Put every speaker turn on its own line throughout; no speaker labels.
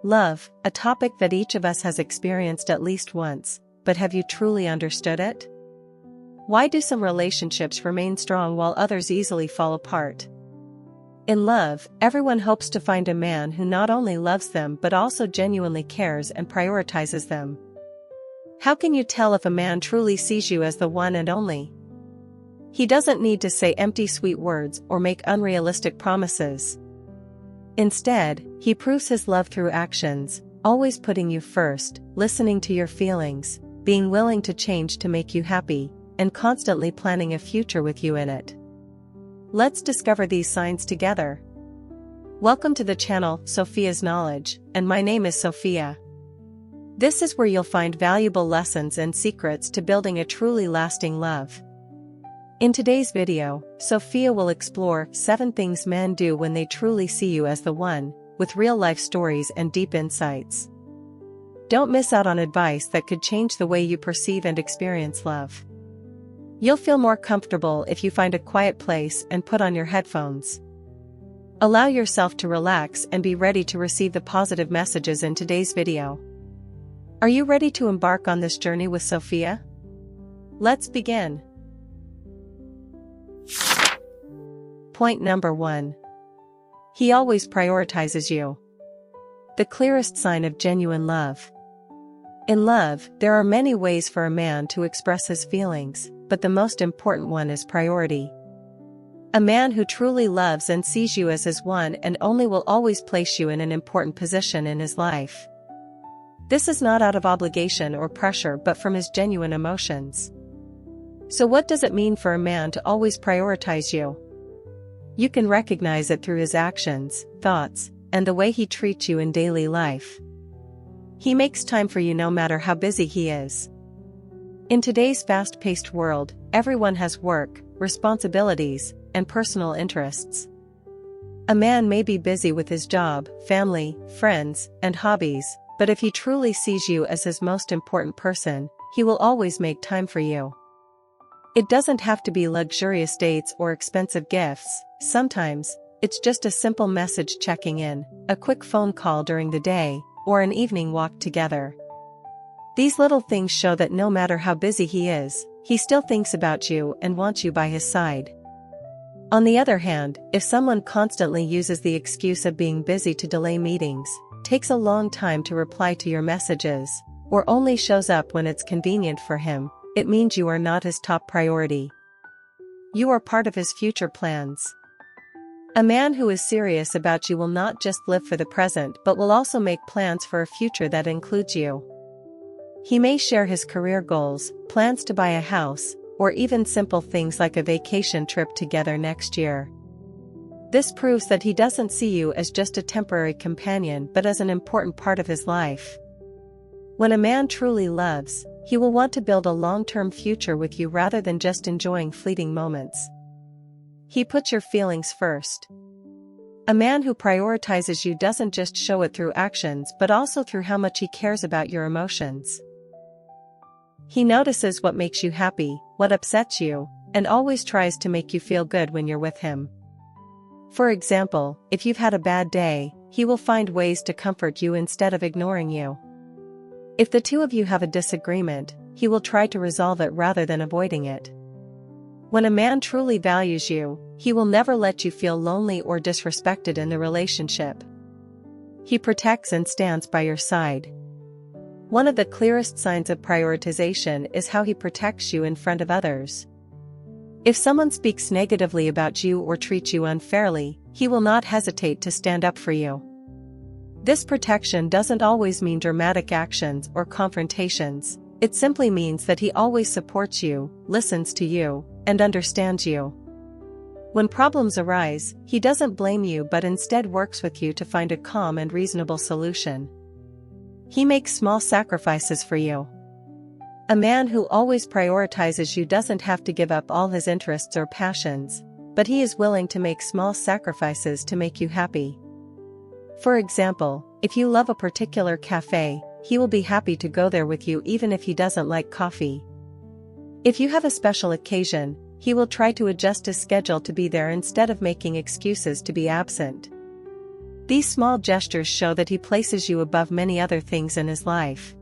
Love, a topic that each of us has experienced at least once, but have you truly understood it? Why do some relationships remain strong while others easily fall apart? In love, everyone hopes to find a man who not only loves them but also genuinely cares and prioritizes them. How can you tell if a man truly sees you as the one and only? He doesn't need to say empty sweet words or make unrealistic promises. Instead, he proves his love through actions, always putting you first, listening to your feelings, being willing to change to make you happy, and constantly planning a future with you in it. Let's discover these signs together. Welcome to the channel, Sophia's Knowledge, and my name is Sophia. This is where you'll find valuable lessons and secrets to building a truly lasting love. In today's video, Sophia will explore 7 things men do when they truly see you as the one, with real-life stories and deep insights. Don't miss out on advice that could change the way you perceive and experience love. You'll feel more comfortable if you find a quiet place and put on your headphones. Allow yourself to relax and be ready to receive the positive messages in today's video. Are you ready to embark on this journey with Sophia? Let's begin. Point number 1. He always prioritizes you. The clearest sign of genuine love. In love, there are many ways for a man to express his feelings, but the most important one is priority. A man who truly loves and sees you as his one and only will always place you in an important position in his life. This is not out of obligation or pressure but from his genuine emotions. So what does it mean for a man to always prioritize you? You can recognize it through his actions, thoughts, and the way he treats you in daily life. He makes time for you no matter how busy he is. In today's fast-paced world, everyone has work, responsibilities, and personal interests. A man may be busy with his job, family, friends, and hobbies, but if he truly sees you as his most important person, he will always make time for you. It doesn't have to be luxurious dates or expensive gifts. Sometimes, it's just a simple message checking in, a quick phone call during the day, or an evening walk together. These little things show that no matter how busy he is, he still thinks about you and wants you by his side. On the other hand, if someone constantly uses the excuse of being busy to delay meetings, takes a long time to reply to your messages, or only shows up when it's convenient for him, it means you are not his top priority. You are part of his future plans. A man who is serious about you will not just live for the present but will also make plans for a future that includes you. He may share his career goals, plans to buy a house, or even simple things like a vacation trip together next year. This proves that he doesn't see you as just a temporary companion but as an important part of his life. When a man truly loves, he will want to build a long-term future with you rather than just enjoying fleeting moments. He puts your feelings first. A man who prioritizes you doesn't just show it through actions but also through how much he cares about your emotions. He notices what makes you happy, what upsets you, and always tries to make you feel good when you're with him. For example, if you've had a bad day, he will find ways to comfort you instead of ignoring you. If the two of you have a disagreement, he will try to resolve it rather than avoiding it. When a man truly values you, he will never let you feel lonely or disrespected in the relationship. He protects and stands by your side. One of the clearest signs of prioritization is how he protects you in front of others. If someone speaks negatively about you or treats you unfairly, he will not hesitate to stand up for you. This protection doesn't always mean dramatic actions or confrontations. It simply means that he always supports you, listens to you, and understands you. When problems arise, he doesn't blame you but instead works with you to find a calm and reasonable solution. He makes small sacrifices for you. A man who always prioritizes you doesn't have to give up all his interests or passions, but he is willing to make small sacrifices to make you happy. For example, if you love a particular cafe, he will be happy to go there with you even if he doesn't like coffee. If you have a special occasion, he will try to adjust his schedule to be there instead of making excuses to be absent. These small gestures show that he places you above many other things in his life.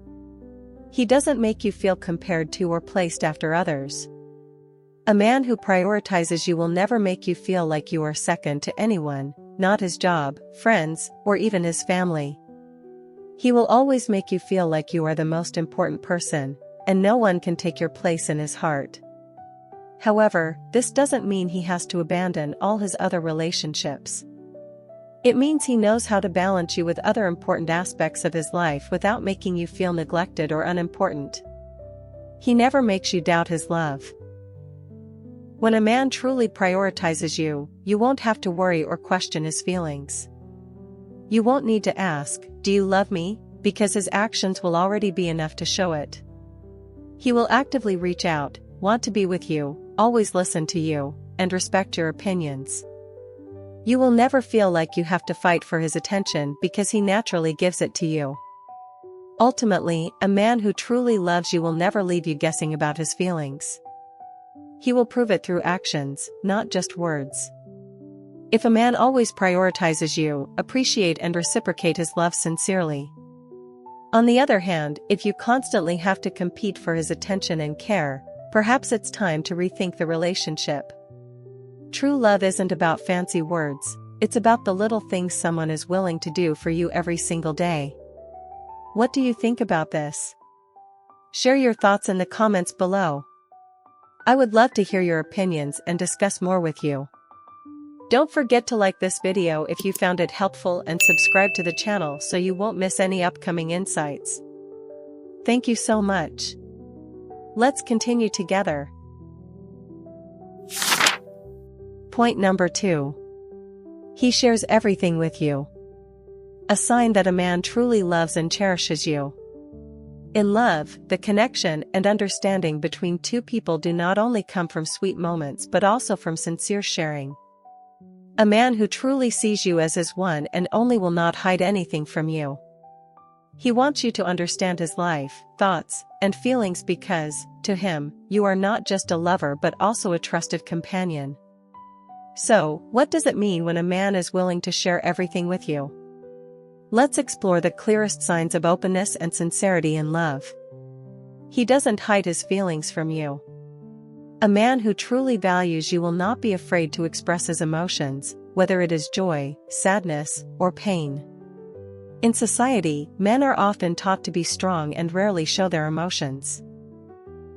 He doesn't make you feel compared to or placed after others. A man who prioritizes you will never make you feel like you are second to anyone, not his job, friends, or even his family. He will always make you feel like you are the most important person, and no one can take your place in his heart. However, this doesn't mean he has to abandon all his other relationships. It means he knows how to balance you with other important aspects of his life without making you feel neglected or unimportant. He never makes you doubt his love. When a man truly prioritizes you, you won't have to worry or question his feelings. You won't need to ask, "Do you love me?" because his actions will already be enough to show it. He will actively reach out, want to be with you, always listen to you, and respect your opinions. You will never feel like you have to fight for his attention because he naturally gives it to you. Ultimately, a man who truly loves you will never leave you guessing about his feelings. He will prove it through actions, not just words. If a man always prioritizes you, appreciate and reciprocate his love sincerely. On the other hand, if you constantly have to compete for his attention and care, perhaps it's time to rethink the relationship. True love isn't about fancy words, it's about the little things someone is willing to do for you every single day. What do you think about this? Share your thoughts in the comments below. I would love to hear your opinions and discuss more with you. Don't forget to like this video if you found it helpful and subscribe to the channel so you won't miss any upcoming insights. Thank you so much. Let's continue together. Point number 2. He shares everything with you. A sign that a man truly loves and cherishes you. In love, the connection and understanding between two people do not only come from sweet moments but also from sincere sharing. A man who truly sees you as his one and only will not hide anything from you. He wants you to understand his life, thoughts, and feelings because, to him, you are not just a lover but also a trusted companion. So, what does it mean when a man is willing to share everything with you? Let's explore the clearest signs of openness and sincerity in love. He doesn't hide his feelings from you. A man who truly values you will not be afraid to express his emotions, whether it is joy, sadness, or pain. In society, men are often taught to be strong and rarely show their emotions.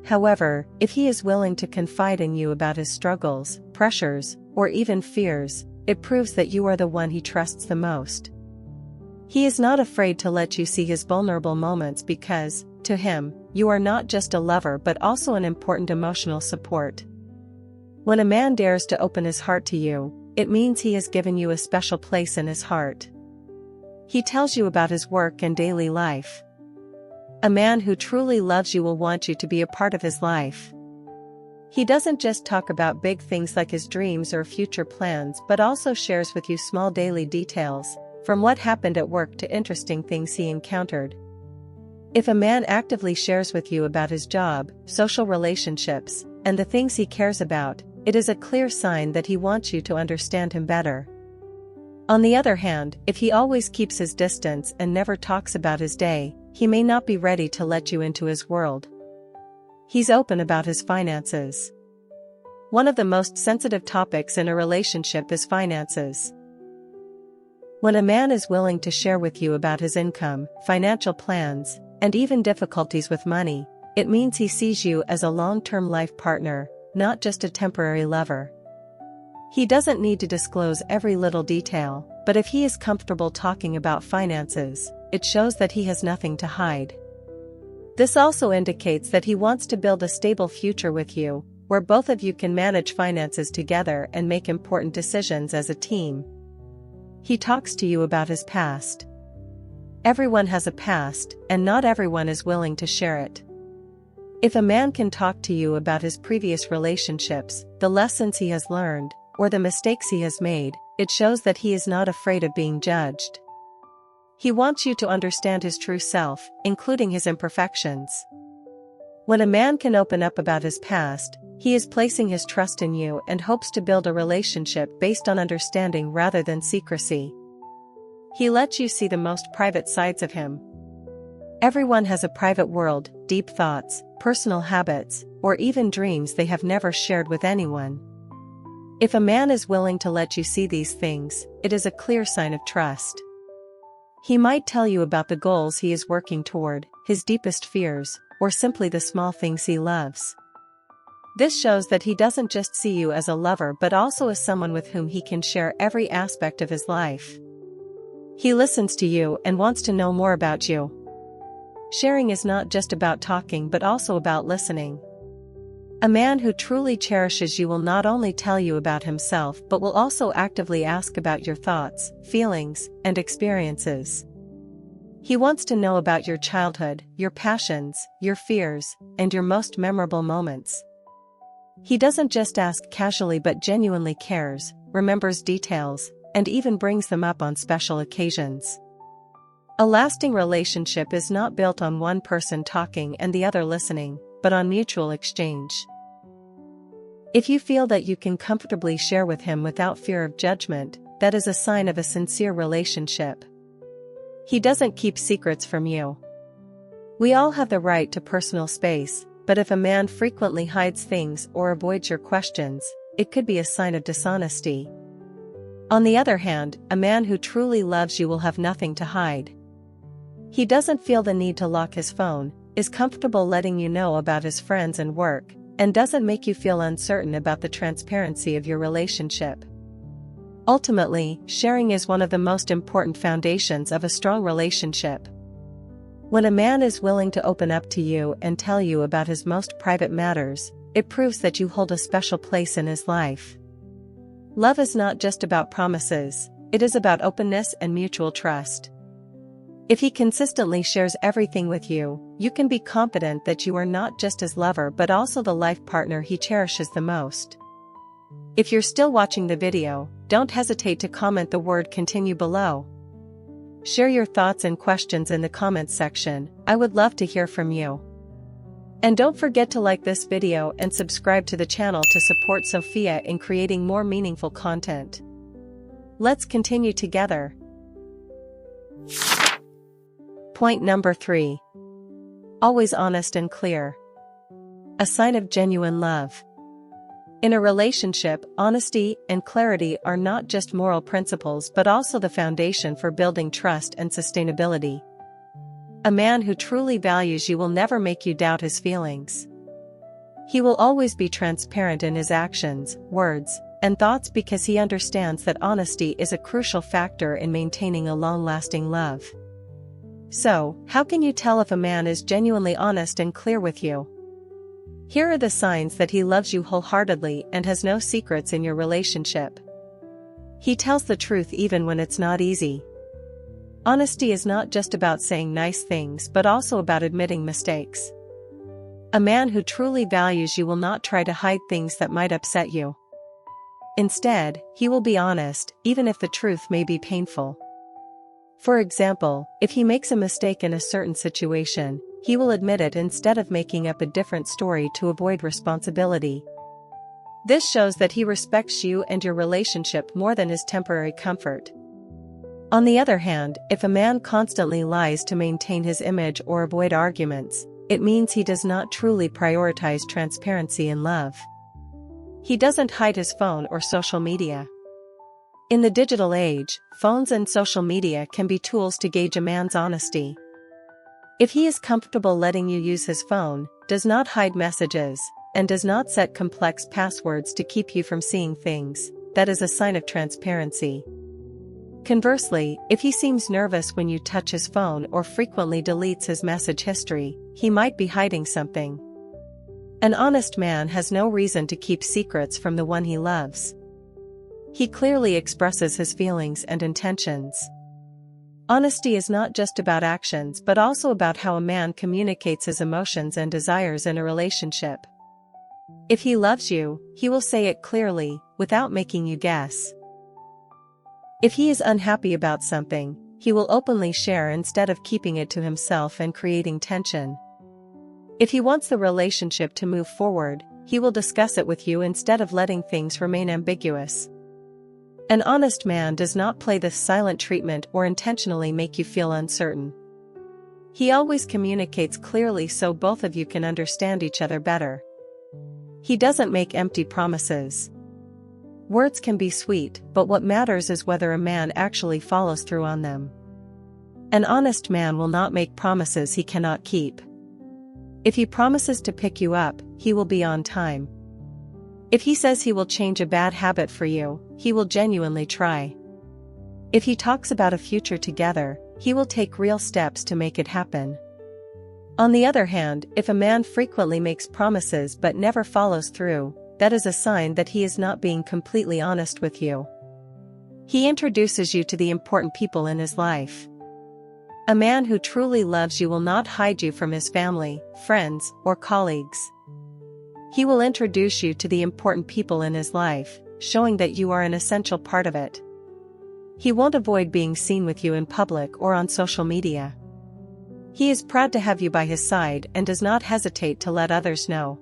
However, if he is willing to confide in you about his struggles, pressures, or even fears, it proves that you are the one he trusts the most. He is not afraid to let you see his vulnerable moments because, to him, you are not just a lover but also an important emotional support. When a man dares to open his heart to you, it means he has given you a special place in his heart. He tells you about his work and daily life. A man who truly loves you will want you to be a part of his life. He doesn't just talk about big things like his dreams or future plans but also shares with you small daily details, from what happened at work to interesting things he encountered. If a man actively shares with you about his job, social relationships, and the things he cares about, it is a clear sign that he wants you to understand him better. On the other hand, if he always keeps his distance and never talks about his day, he may not be ready to let you into his world. He's open about his finances. One of the most sensitive topics in a relationship is finances. When a man is willing to share with you about his income, financial plans, and even difficulties with money, it means he sees you as a long-term life partner, not just a temporary lover. He doesn't need to disclose every little detail, but if he is comfortable talking about finances, it shows that he has nothing to hide. This also indicates that he wants to build a stable future with you, where both of you can manage finances together and make important decisions as a team. He talks to you about his past. Everyone has a past, and not everyone is willing to share it. If a man can talk to you about his previous relationships, the lessons he has learned, or the mistakes he has made, it shows that he is not afraid of being judged. He wants you to understand his true self, including his imperfections. When a man can open up about his past, he is placing his trust in you and hopes to build a relationship based on understanding rather than secrecy. He lets you see the most private sides of him. Everyone has a private world, deep thoughts, personal habits, or even dreams they have never shared with anyone. If a man is willing to let you see these things, it is a clear sign of trust. He might tell you about the goals he is working toward, his deepest fears, or simply the small things he loves. This shows that he doesn't just see you as a lover but also as someone with whom he can share every aspect of his life. He listens to you and wants to know more about you. Sharing is not just about talking but also about listening. A man who truly cherishes you will not only tell you about himself but will also actively ask about your thoughts, feelings, and experiences. He wants to know about your childhood, your passions, your fears, and your most memorable moments. He doesn't just ask casually but genuinely cares, remembers details, and even brings them up on special occasions. A lasting relationship is not built on one person talking and the other listening, but on mutual exchange. If you feel that you can comfortably share with him without fear of judgment, that is a sign of a sincere relationship. He doesn't keep secrets from you. We all have the right to personal space, but if a man frequently hides things or avoids your questions, it could be a sign of dishonesty. On the other hand, a man who truly loves you will have nothing to hide. He doesn't feel the need to lock his phone, is comfortable letting you know about his friends and work, and doesn't make you feel uncertain about the transparency of your relationship. Ultimately, sharing is one of the most important foundations of a strong relationship. When a man is willing to open up to you and tell you about his most private matters, it proves that you hold a special place in his life. Love is not just about promises, it is about openness and mutual trust. If he consistently shares everything with you, you can be confident that you are not just his lover but also the life partner he cherishes the most. If you're still watching the video, don't hesitate to comment the word "continue" below. Share your thoughts and questions in the comments section, I would love to hear from you. And don't forget to like this video and subscribe to the channel to support Sophia in creating more meaningful content. Let's continue together. Point number 3. Always honest and clear. A sign of genuine love. In a relationship, honesty and clarity are not just moral principles but also the foundation for building trust and sustainability. A man who truly values you will never make you doubt his feelings. He will always be transparent in his actions, words, and thoughts because he understands that honesty is a crucial factor in maintaining a long-lasting love. So, how can you tell if a man is genuinely honest and clear with you? Here are the signs that he loves you wholeheartedly and has no secrets in your relationship. He tells the truth even when it's not easy. Honesty is not just about saying nice things but also about admitting mistakes. A man who truly values you will not try to hide things that might upset you. Instead, he will be honest, even if the truth may be painful. For example, if he makes a mistake in a certain situation, he will admit it instead of making up a different story to avoid responsibility. This shows that he respects you and your relationship more than his temporary comfort. On the other hand, if a man constantly lies to maintain his image or avoid arguments, it means he does not truly prioritize transparency in love. He doesn't hide his phone or social media. In the digital age, phones and social media can be tools to gauge a man's honesty. If he is comfortable letting you use his phone, does not hide messages, and does not set complex passwords to keep you from seeing things, that is a sign of transparency. Conversely, if he seems nervous when you touch his phone or frequently deletes his message history, he might be hiding something. An honest man has no reason to keep secrets from the one he loves. He clearly expresses his feelings and intentions. Honesty is not just about actions but also about how a man communicates his emotions and desires in a relationship. If he loves you, he will say it clearly, without making you guess. If he is unhappy about something, he will openly share instead of keeping it to himself and creating tension. If he wants the relationship to move forward, he will discuss it with you instead of letting things remain ambiguous. An honest man does not play the silent treatment or intentionally make you feel uncertain. He always communicates clearly so both of you can understand each other better. He doesn't make empty promises. Words can be sweet, but what matters is whether a man actually follows through on them. An honest man will not make promises he cannot keep. If he promises to pick you up, he will be on time. If he says he will change a bad habit for you, he will genuinely try. If he talks about a future together, he will take real steps to make it happen. On the other hand, if a man frequently makes promises but never follows through, that is a sign that he is not being completely honest with you. He introduces you to the important people in his life. A man who truly loves you will not hide you from his family, friends, or colleagues. He will introduce you to the important people in his life, showing that you are an essential part of it. He won't avoid being seen with you in public or on social media. He is proud to have you by his side and does not hesitate to let others know.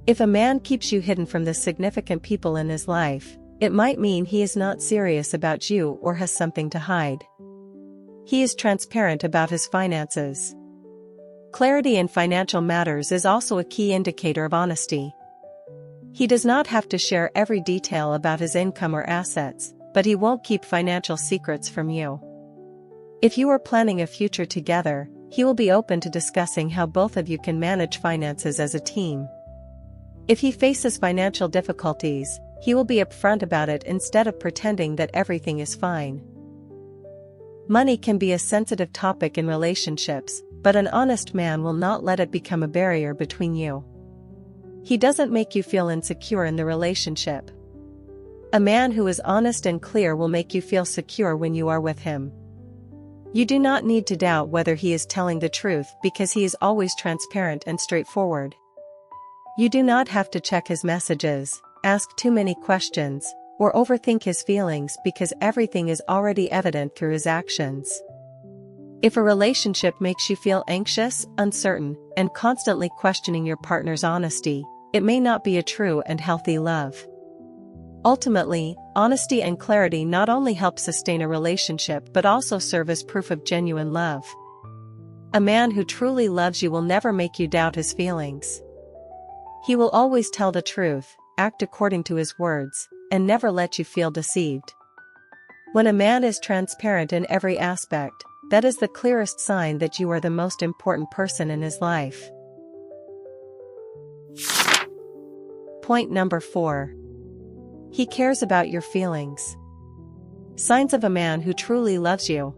If a man keeps you hidden from the significant people in his life, it might mean he is not serious about you or has something to hide. He is transparent about his finances. Clarity in financial matters is also a key indicator of honesty. He does not have to share every detail about his income or assets, but he won't keep financial secrets from you. If you are planning a future together, he will be open to discussing how both of you can manage finances as a team. If he faces financial difficulties, he will be upfront about it instead of pretending that everything is fine. Money can be a sensitive topic in relationships, but an honest man will not let it become a barrier between you. He doesn't make you feel insecure in the relationship. A man who is honest and clear will make you feel secure when you are with him. You do not need to doubt whether he is telling the truth because he is always transparent and straightforward. You do not have to check his messages, ask too many questions, or overthink his feelings because everything is already evident through his actions. If a relationship makes you feel anxious, uncertain, and constantly questioning your partner's honesty, it may not be a true and healthy love. Ultimately, honesty and clarity not only help sustain a relationship but also serve as proof of genuine love. A man who truly loves you will never make you doubt his feelings. He will always tell the truth, act according to his words, and never let you feel deceived. When a man is transparent in every aspect, that is the clearest sign that you are the most important person in his life. Point number 4. He cares about your feelings. Signs of a man who truly loves you.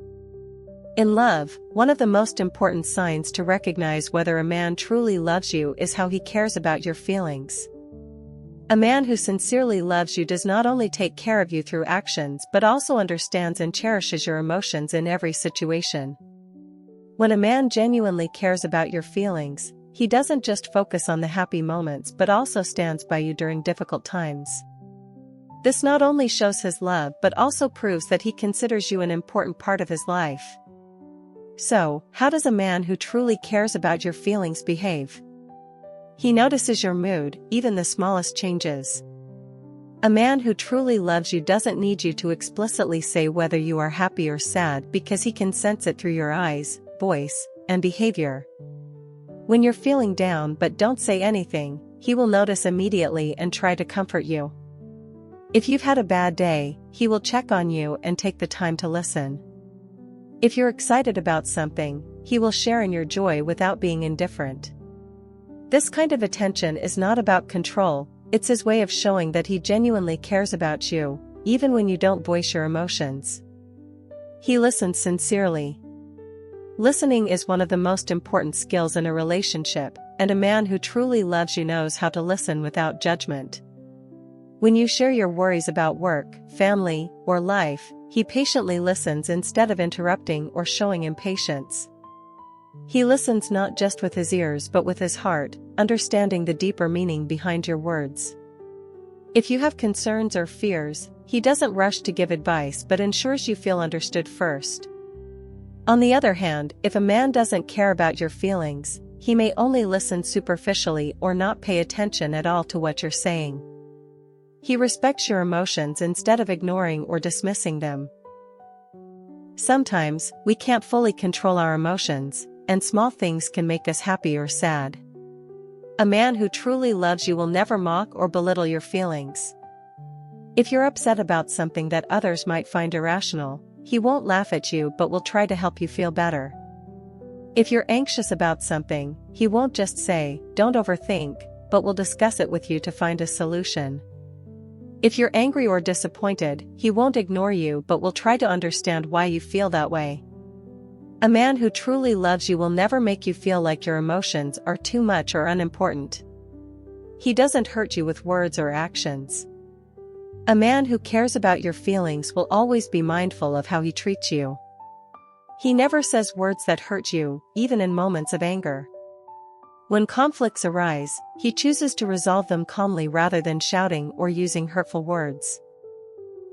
In love, one of the most important signs to recognize whether a man truly loves you is how he cares about your feelings. A man who sincerely loves you does not only take care of you through actions but also understands and cherishes your emotions in every situation. When a man genuinely cares about your feelings, he doesn't just focus on the happy moments but also stands by you during difficult times. This not only shows his love but also proves that he considers you an important part of his life. So, how does a man who truly cares about your feelings behave? He notices your mood, even the smallest changes. A man who truly loves you doesn't need you to explicitly say whether you are happy or sad because he can sense it through your eyes, voice, and behavior. When you're feeling down but don't say anything, he will notice immediately and try to comfort you. If you've had a bad day, he will check on you and take the time to listen. If you're excited about something, he will share in your joy without being indifferent. This kind of attention is not about control, it's his way of showing that he genuinely cares about you, even when you don't voice your emotions. He listens sincerely. Listening is one of the most important skills in a relationship, and a man who truly loves you knows how to listen without judgment. When you share your worries about work, family, or life, he patiently listens instead of interrupting or showing impatience. He listens not just with his ears but with his heart, understanding the deeper meaning behind your words. If you have concerns or fears, he doesn't rush to give advice but ensures you feel understood first. On the other hand, if a man doesn't care about your feelings, he may only listen superficially or not pay attention at all to what you're saying. He respects your emotions instead of ignoring or dismissing them. Sometimes, we can't fully control our emotions, and small things can make us happy or sad. A man who truly loves you will never mock or belittle your feelings. If you're upset about something that others might find irrational, he won't laugh at you but will try to help you feel better. If you're anxious about something, he won't just say, "Don't overthink," but will discuss it with you to find a solution. If you're angry or disappointed, he won't ignore you but will try to understand why you feel that way. A man who truly loves you will never make you feel like your emotions are too much or unimportant. He doesn't hurt you with words or actions. A man who cares about your feelings will always be mindful of how he treats you. He never says words that hurt you, even in moments of anger. When conflicts arise, he chooses to resolve them calmly rather than shouting or using hurtful words.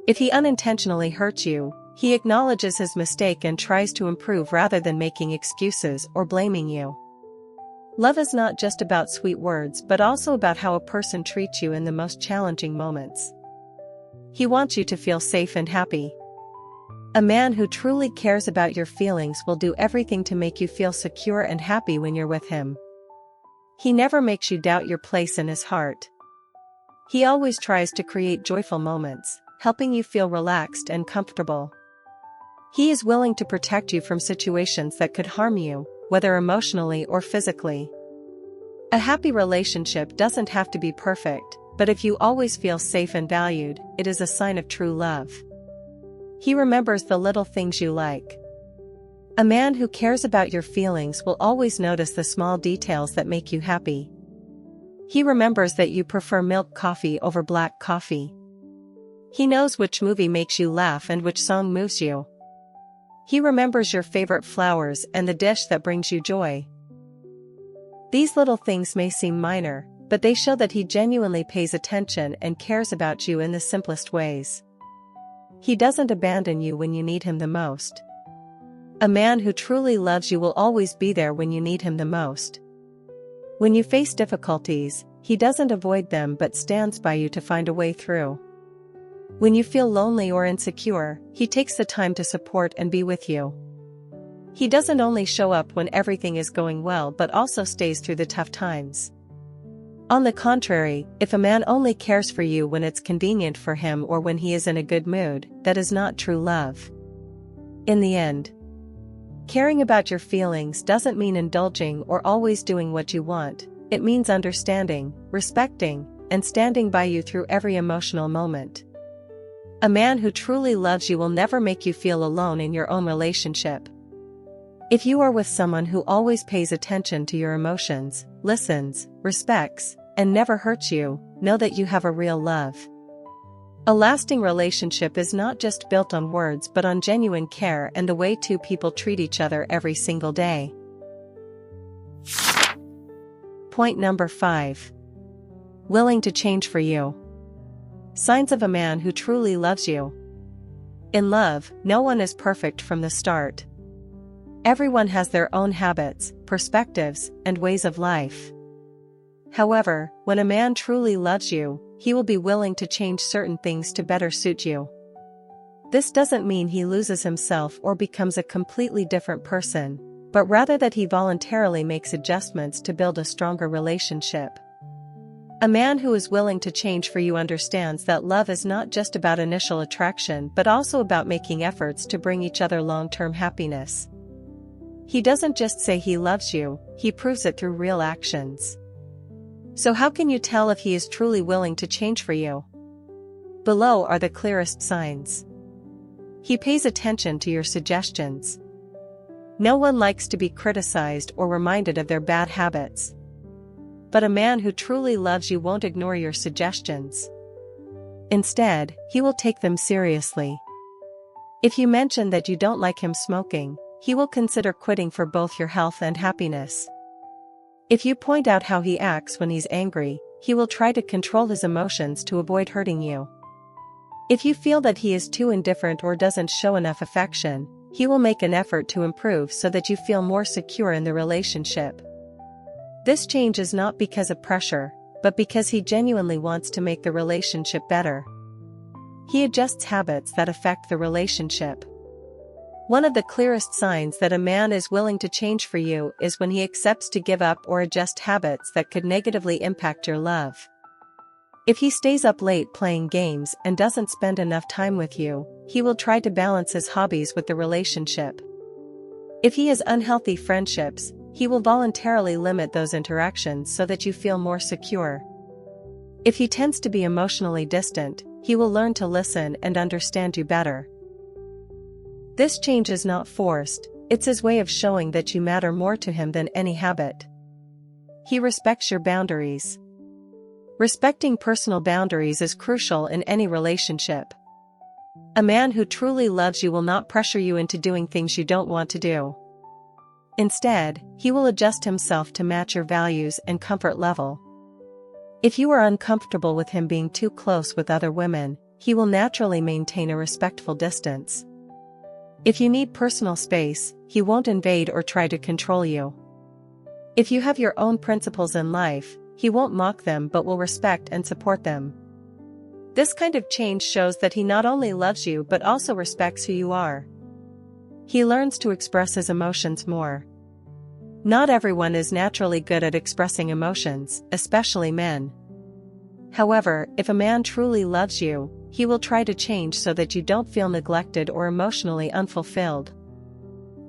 If he unintentionally hurts you, he acknowledges his mistake and tries to improve rather than making excuses or blaming you. Love is not just about sweet words but also about how a person treats you in the most challenging moments. He wants you to feel safe and happy. A man who truly cares about your feelings will do everything to make you feel secure and happy when you're with him. He never makes you doubt your place in his heart. He always tries to create joyful moments, helping you feel relaxed and comfortable. He is willing to protect you from situations that could harm you, whether emotionally or physically. A happy relationship doesn't have to be perfect, but if you always feel safe and valued, it is a sign of true love. He remembers the little things you like. A man who cares about your feelings will always notice the small details that make you happy. He remembers that you prefer milk coffee over black coffee. He knows which movie makes you laugh and which song moves you. He remembers your favorite flowers and the dish that brings you joy. These little things may seem minor, but they show that he genuinely pays attention and cares about you in the simplest ways. He doesn't abandon you when you need him the most. A man who truly loves you will always be there when you need him the most. When you face difficulties, he doesn't avoid them but stands by you to find a way through. When you feel lonely or insecure, he takes the time to support and be with you. He doesn't only show up when everything is going well but also stays through the tough times. On the contrary, if a man only cares for you when it's convenient for him or when he is in a good mood, that is not true love. In the end, caring about your feelings doesn't mean indulging or always doing what you want. It means understanding, respecting, and standing by you through every emotional moment. A man who truly loves you will never make you feel alone in your own relationship. If you are with someone who always pays attention to your emotions, listens, respects, and never hurts you, know that you have a real love. A lasting relationship is not just built on words but on genuine care and the way two people treat each other every single day. Point number 5. Willing to change for you. Signs of a man who truly loves you. In love, no one is perfect from the start. Everyone has their own habits, perspectives, and ways of life. However, when a man truly loves you, he will be willing to change certain things to better suit you. This doesn't mean he loses himself or becomes a completely different person, but rather that he voluntarily makes adjustments to build a stronger relationship. A man who is willing to change for you understands that love is not just about initial attraction but also about making efforts to bring each other long-term happiness. He doesn't just say he loves you, he proves it through real actions. So how can you tell if he is truly willing to change for you? Below are the clearest signs. He pays attention to your suggestions. No one likes to be criticized or reminded of their bad habits. But a man who truly loves you won't ignore your suggestions. Instead, he will take them seriously. If you mention that you don't like him smoking, he will consider quitting for both your health and happiness. If you point out how he acts when he's angry, he will try to control his emotions to avoid hurting you. If you feel that he is too indifferent or doesn't show enough affection, he will make an effort to improve so that you feel more secure in the relationship. This change is not because of pressure, but because he genuinely wants to make the relationship better. He adjusts habits that affect the relationship. One of the clearest signs that a man is willing to change for you is when he accepts to give up or adjust habits that could negatively impact your love. If he stays up late playing games and doesn't spend enough time with you, he will try to balance his hobbies with the relationship. If he has unhealthy friendships, he will voluntarily limit those interactions so that you feel more secure. If he tends to be emotionally distant, he will learn to listen and understand you better. This change is not forced, it's his way of showing that you matter more to him than any habit. He respects your boundaries. Respecting personal boundaries is crucial in any relationship. A man who truly loves you will not pressure you into doing things you don't want to do. Instead, he will adjust himself to match your values and comfort level. If you are uncomfortable with him being too close with other women, he will naturally maintain a respectful distance. If you need personal space, he won't invade or try to control you. If you have your own principles in life, he won't mock them but will respect and support them. This kind of change shows that he not only loves you but also respects who you are. He learns to express his emotions more. Not everyone is naturally good at expressing emotions, especially men. However, if a man truly loves you, he will try to change so that you don't feel neglected or emotionally unfulfilled.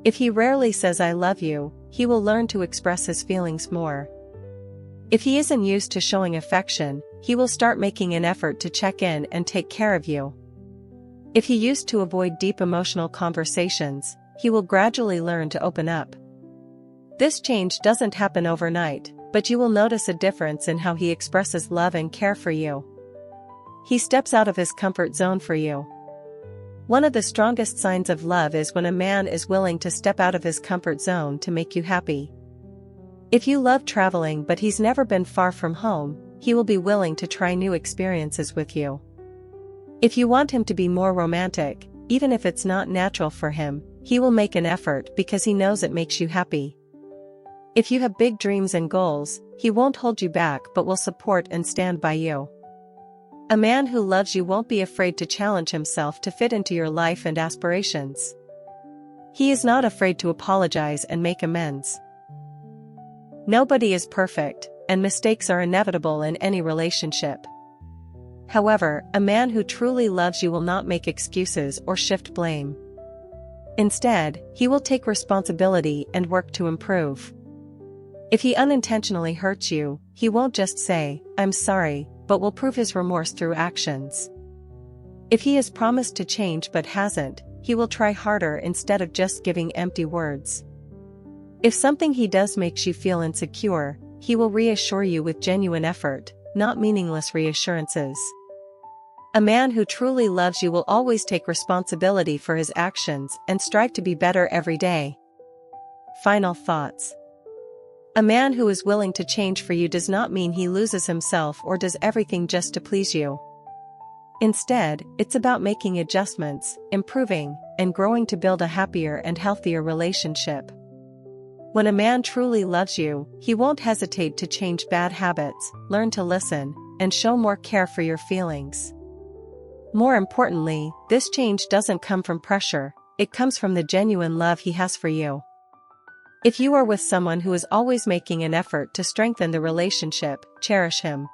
If he rarely says "I love you," he will learn to express his feelings more. If he isn't used to showing affection, he will start making an effort to check in and take care of you. If he used to avoid deep emotional conversations, he will gradually learn to open up. This change doesn't happen overnight, but you will notice a difference in how he expresses love and care for you. He steps out of his comfort zone for you. One of the strongest signs of love is when a man is willing to step out of his comfort zone to make you happy. If you love traveling but he's never been far from home, he will be willing to try new experiences with you. If you want him to be more romantic, even if it's not natural for him, he will make an effort because he knows it makes you happy. If you have big dreams and goals, he won't hold you back but will support and stand by you. A man who loves you won't be afraid to challenge himself to fit into your life and aspirations. He is not afraid to apologize and make amends. Nobody is perfect, and mistakes are inevitable in any relationship. However, a man who truly loves you will not make excuses or shift blame. Instead, he will take responsibility and work to improve. If he unintentionally hurts you, he won't just say, "I'm sorry," but will prove his remorse through actions. If he has promised to change but hasn't, he will try harder instead of just giving empty words. If something he does makes you feel insecure, he will reassure you with genuine effort, not meaningless reassurances. A man who truly loves you will always take responsibility for his actions and strive to be better every day. Final thoughts. A man who is willing to change for you does not mean he loses himself or does everything just to please you. Instead, it's about making adjustments, improving, and growing to build a happier and healthier relationship. When a man truly loves you, he won't hesitate to change bad habits, learn to listen, and show more care for your feelings. More importantly, this change doesn't come from pressure, it comes from the genuine love he has for you. If you are with someone who is always making an effort to strengthen the relationship, cherish him.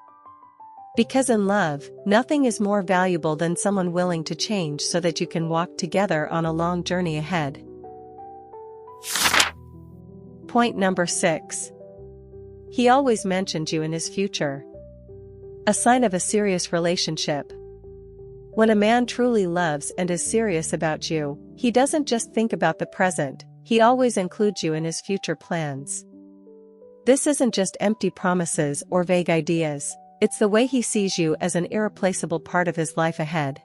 Because in love, nothing is more valuable than someone willing to change so that you can walk together on a long journey ahead. Point number 6. He always mentioned you in his future. A sign of a serious relationship. When a man truly loves and is serious about you, he doesn't just think about the present, he always includes you in his future plans. This isn't just empty promises or vague ideas, it's the way he sees you as an irreplaceable part of his life ahead.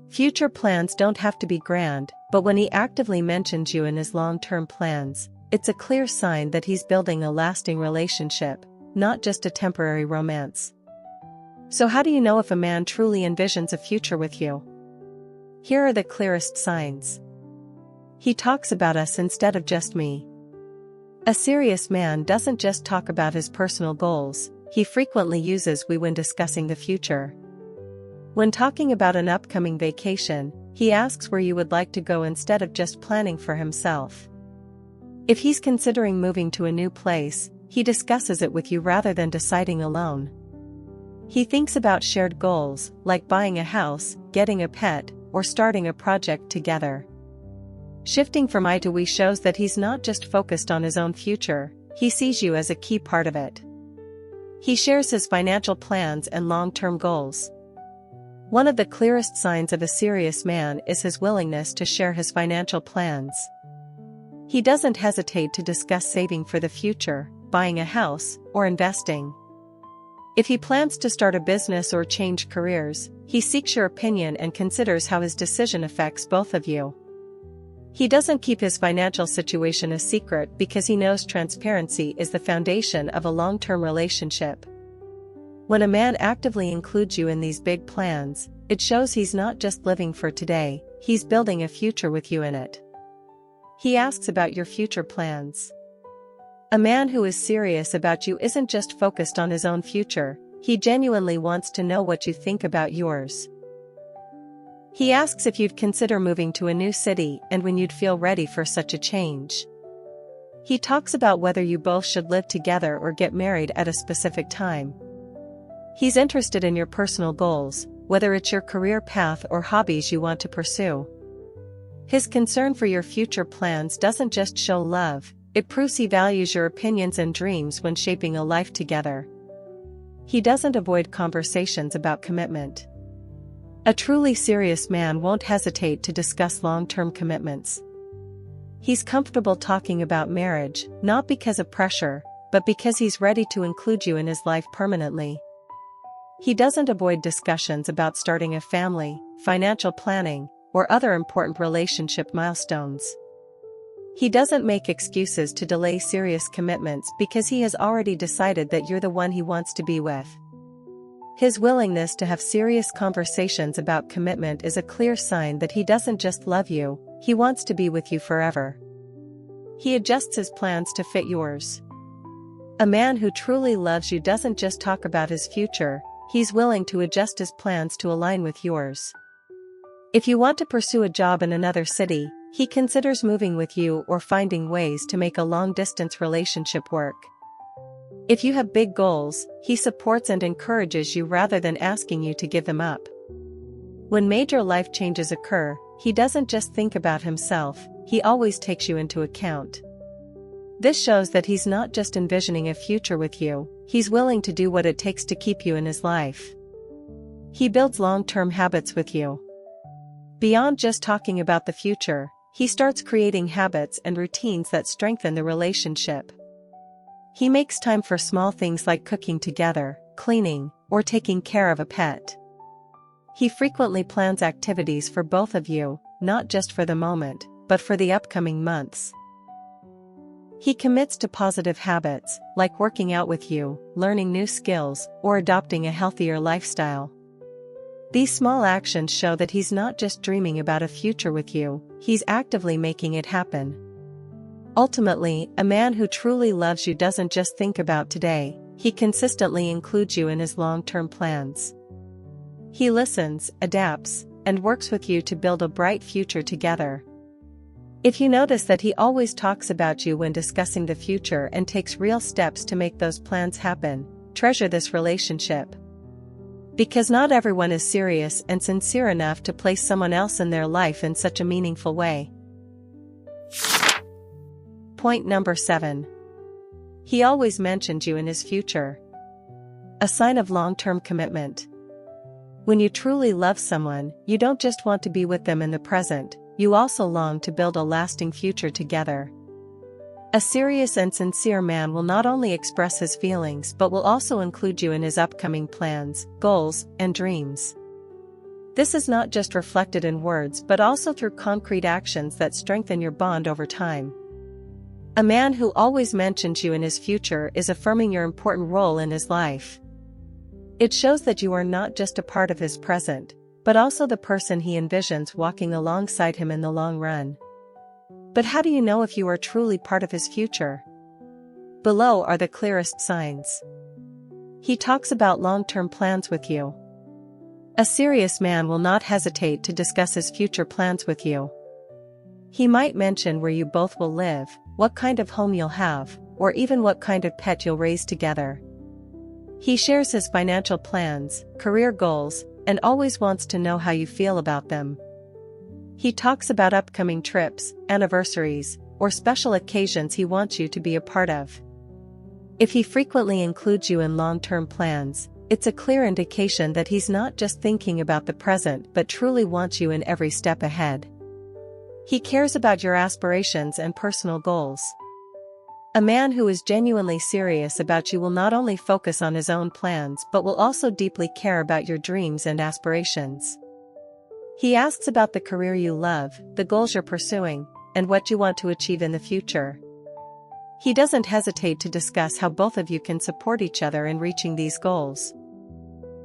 Future plans don't have to be grand, but when he actively mentions you in his long-term plans, it's a clear sign that he's building a lasting relationship, not just a temporary romance. So how do you know if a man truly envisions a future with you? Here are the clearest signs. He talks about us instead of just me. A serious man doesn't just talk about his personal goals, he frequently uses we when discussing the future. When talking about an upcoming vacation, he asks where you would like to go instead of just planning for himself. If he's considering moving to a new place, he discusses it with you rather than deciding alone. He thinks about shared goals, like buying a house, getting a pet, or starting a project together. Shifting from I to we shows that he's not just focused on his own future, he sees you as a key part of it. He shares his financial plans and long-term goals. One of the clearest signs of a serious man is his willingness to share his financial plans. He doesn't hesitate to discuss saving for the future, buying a house, or investing. If he plans to start a business or change careers, he seeks your opinion and considers how his decision affects both of you. He doesn't keep his financial situation a secret because he knows transparency is the foundation of a long-term relationship. When a man actively includes you in these big plans, it shows he's not just living for today, he's building a future with you in it. He asks about your future plans. A man who is serious about you isn't just focused on his own future, he genuinely wants to know what you think about yours. He asks if you'd consider moving to a new city and when you'd feel ready for such a change. He talks about whether you both should live together or get married at a specific time. He's interested in your personal goals, whether it's your career path or hobbies you want to pursue. His concern for your future plans doesn't just show love, it proves he values your opinions and dreams when shaping a life together. He doesn't avoid conversations about commitment. A truly serious man won't hesitate to discuss long-term commitments. He's comfortable talking about marriage, not because of pressure, but because he's ready to include you in his life permanently. He doesn't avoid discussions about starting a family, financial planning, or other important relationship milestones. He doesn't make excuses to delay serious commitments because he has already decided that you're the one he wants to be with. His willingness to have serious conversations about commitment is a clear sign that he doesn't just love you, he wants to be with you forever. He adjusts his plans to fit yours. A man who truly loves you doesn't just talk about his future, he's willing to adjust his plans to align with yours. If you want to pursue a job in another city, he considers moving with you or finding ways to make a long-distance relationship work. If you have big goals, he supports and encourages you rather than asking you to give them up. When major life changes occur, he doesn't just think about himself, he always takes you into account. This shows that he's not just envisioning a future with you, he's willing to do what it takes to keep you in his life. He builds long-term habits with you. Beyond just talking about the future, he starts creating habits and routines that strengthen the relationship. He makes time for small things like cooking together, cleaning, or taking care of a pet. He frequently plans activities for both of you, not just for the moment, but for the upcoming months. He commits to positive habits, like working out with you, learning new skills, or adopting a healthier lifestyle. These small actions show that he's not just dreaming about a future with you, he's actively making it happen. Ultimately, a man who truly loves you doesn't just think about today, he consistently includes you in his long-term plans. He listens, adapts, and works with you to build a bright future together. If you notice that he always talks about you when discussing the future and takes real steps to make those plans happen, treasure this relationship. Because not everyone is serious and sincere enough to place someone else in their life in such a meaningful way. Point number 7. He always mentions you in his future. A sign of long-term commitment. When you truly love someone, you don't just want to be with them in the present, you also long to build a lasting future together. A serious and sincere man will not only express his feelings but will also include you in his upcoming plans, goals, and dreams. This is not just reflected in words but also through concrete actions that strengthen your bond over time. A man who always mentions you in his future is affirming your important role in his life. It shows that you are not just a part of his present, but also the person he envisions walking alongside him in the long run. But how do you know if you are truly part of his future? Below are the clearest signs. He talks about long-term plans with you. A serious man will not hesitate to discuss his future plans with you. He might mention where you both will live, what kind of home you'll have, or even what kind of pet you'll raise together. He shares his financial plans, career goals, and always wants to know how you feel about them. He talks about upcoming trips, anniversaries, or special occasions he wants you to be a part of. If he frequently includes you in long-term plans, it's a clear indication that he's not just thinking about the present but truly wants you in every step ahead. He cares about your aspirations and personal goals. A man who is genuinely serious about you will not only focus on his own plans but will also deeply care about your dreams and aspirations. He asks about the career you love, the goals you're pursuing, and what you want to achieve in the future. He doesn't hesitate to discuss how both of you can support each other in reaching these goals.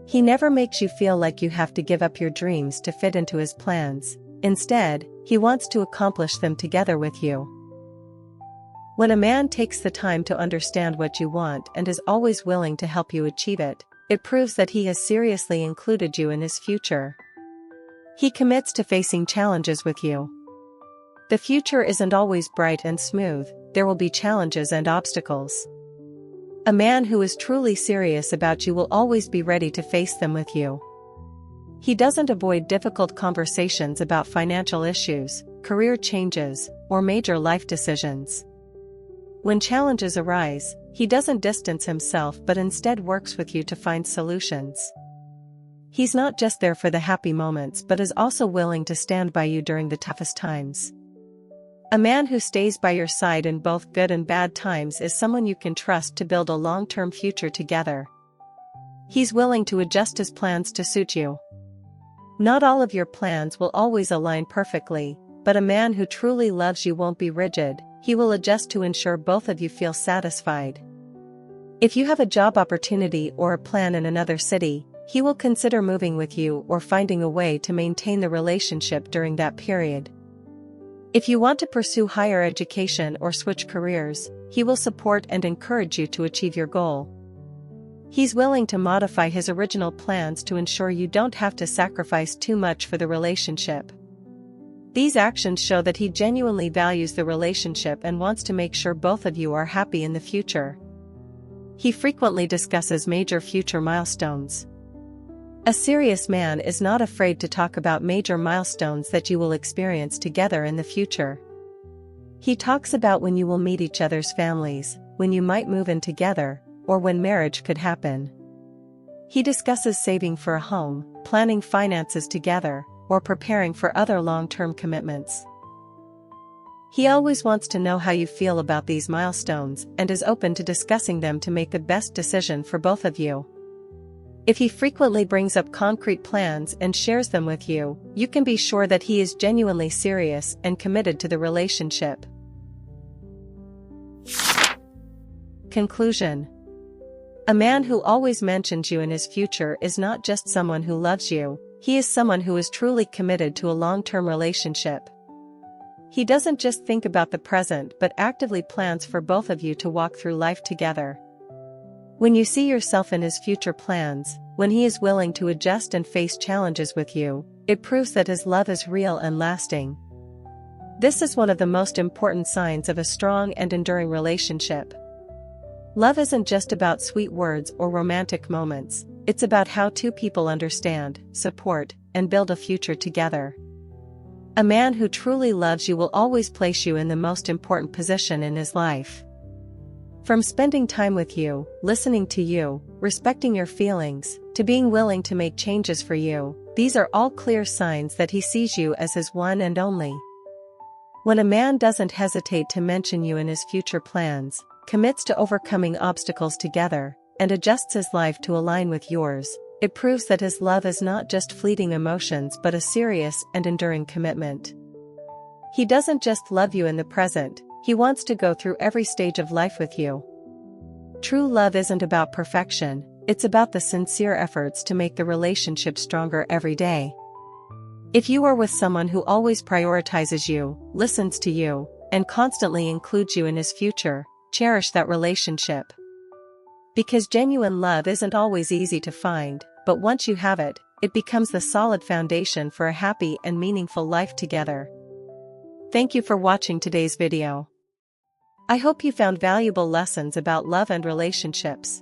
He never makes you feel like you have to give up your dreams to fit into his plans. Instead, he wants to accomplish them together with you. When a man takes the time to understand what you want and is always willing to help you achieve it, it proves that he has seriously included you in his future. He commits to facing challenges with you. The future isn't always bright and smooth, there will be challenges and obstacles. A man who is truly serious about you will always be ready to face them with you. He doesn't avoid difficult conversations about financial issues, career changes, or major life decisions. When challenges arise, he doesn't distance himself but instead works with you to find solutions. He's not just there for the happy moments but is also willing to stand by you during the toughest times. A man who stays by your side in both good and bad times is someone you can trust to build a long-term future together. He's willing to adjust his plans to suit you. Not all of your plans will always align perfectly, but a man who truly loves you won't be rigid. He will adjust to ensure both of you feel satisfied. If you have a job opportunity or a plan in another city, he will consider moving with you or finding a way to maintain the relationship during that period. If you want to pursue higher education or switch careers, he will support and encourage you to achieve your goal. He's willing to modify his original plans to ensure you don't have to sacrifice too much for the relationship. These actions show that he genuinely values the relationship and wants to make sure both of you are happy in the future. He frequently discusses major future milestones. A serious man is not afraid to talk about major milestones that you will experience together in the future. He talks about when you will meet each other's families, when you might move in together, or when marriage could happen. He discusses saving for a home, planning finances together, or preparing for other long-term commitments. He always wants to know how you feel about these milestones and is open to discussing them to make the best decision for both of you. If he frequently brings up concrete plans and shares them with you, you can be sure that he is genuinely serious and committed to the relationship. Conclusion. A man who always mentions you in his future is not just someone who loves you, he is someone who is truly committed to a long-term relationship. He doesn't just think about the present but actively plans for both of you to walk through life together. When you see yourself in his future plans, when he is willing to adjust and face challenges with you, it proves that his love is real and lasting. This is one of the most important signs of a strong and enduring relationship. Love isn't just about sweet words or romantic moments, it's about how two people understand, support, and build a future together. A man who truly loves you will always place you in the most important position in his life. From spending time with you, listening to you, respecting your feelings, to being willing to make changes for you, these are all clear signs that he sees you as his one and only. When a man doesn't hesitate to mention you in his future plans, commits to overcoming obstacles together, and adjusts his life to align with yours, it proves that his love is not just fleeting emotions but a serious and enduring commitment. He doesn't just love you in the present, he wants to go through every stage of life with you. True love isn't about perfection, it's about the sincere efforts to make the relationship stronger every day. If you are with someone who always prioritizes you, listens to you, and constantly includes you in his future, cherish that relationship. Because genuine love isn't always easy to find, but once you have it, it becomes the solid foundation for a happy and meaningful life together. Thank you for watching today's video. I hope you found valuable lessons about love and relationships.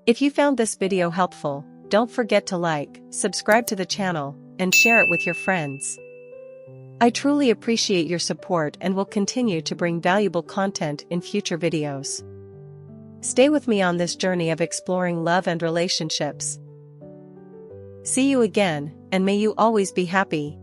If you found this video helpful, don't forget to like, subscribe to the channel, and share it with your friends. I truly appreciate your support and will continue to bring valuable content in future videos. Stay with me on this journey of exploring love and relationships. See you again, and may you always be happy.